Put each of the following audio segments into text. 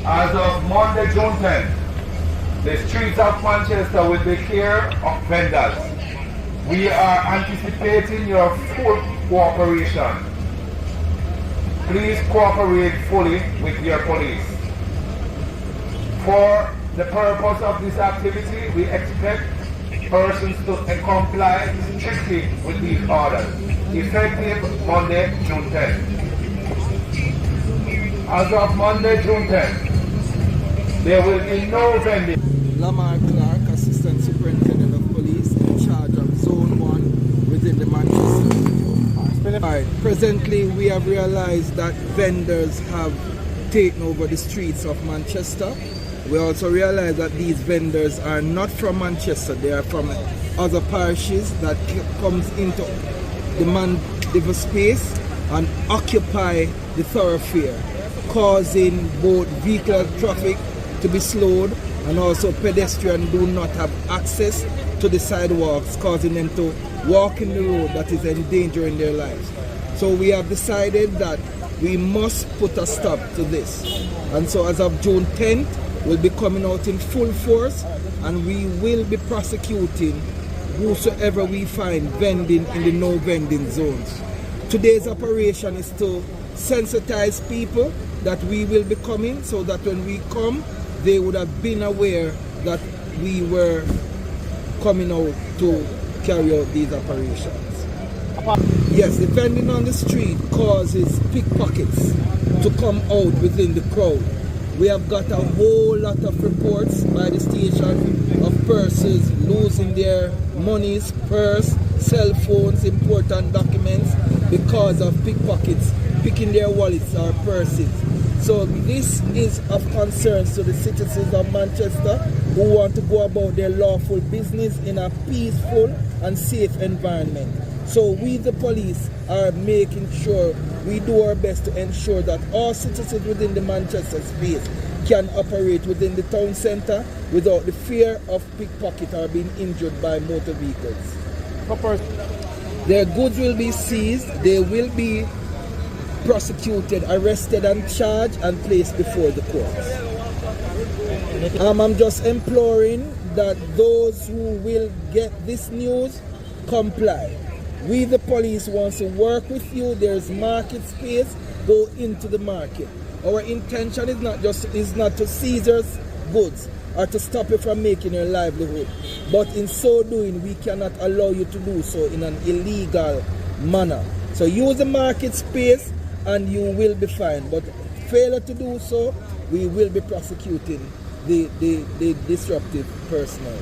As of Monday, June 10th, the streets of Manchester will be clear of vendors. We are anticipating your full cooperation. Please cooperate fully with your police. For the purpose of this activity, we expect persons to comply strictly with these orders, effective Monday, June 10th. As of Monday, June 10th, there will be no vending. Lamar Clark, Assistant Superintendent of Police, in charge of Zone 1 within the Manchester. Right. Presently, we have realized that vendors have taken over the streets of Manchester. We also realize that these vendors are not from Manchester, they are from other parishes that comes into the Mandeville space and occupy the thoroughfare, causing both vehicle traffic to be slowed and also pedestrians do not have access to the sidewalks, causing them to walk in the road that is endangering their lives. So we have decided that we must put a stop to this. And so as of June 10th, we'll be coming out in full force and we will be prosecuting whosoever we find vending in the no vending zones. Today's operation is to sensitize people that we will be coming so that when we come, they would have been aware that we were coming out to carry out these operations. Yes, the vending on the street causes pickpockets to come out within the crowd. We have got a whole lot of reports by the station of persons losing their monies, purse, cell phones, important documents because of pickpockets picking their wallets or purses. So this is of concern to the citizens of Manchester who want to go about their lawful business in a peaceful and safe environment. So we, the police, are making sure we do our best to ensure that all citizens within the Manchester space can operate within the town centre without the fear of pickpocket or being injured by motor vehicles. Their goods will be seized, they will be prosecuted, arrested and charged and placed before the courts. I'm just imploring that those who will get this news comply. We, the police, want to work with you. There's market space, go into the market. Our intention is not to seize your goods or to stop you from making your livelihood. But in so doing, we cannot allow you to do so in an illegal manner. So use the market space and you will be fined. But failure to do so, we will be prosecuting the disruptive personnel.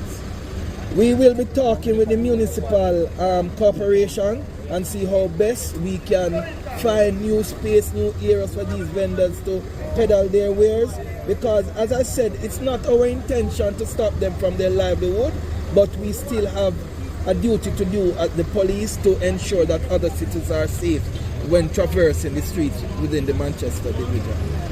We will be talking with the municipal corporation and see how best we can find new space, new areas for these vendors to peddle their wares. Because as I said, it's not our intention to stop them from their livelihood, but we still have a duty to do as the police to ensure that other citizens are safe when traversing the streets within the Manchester division.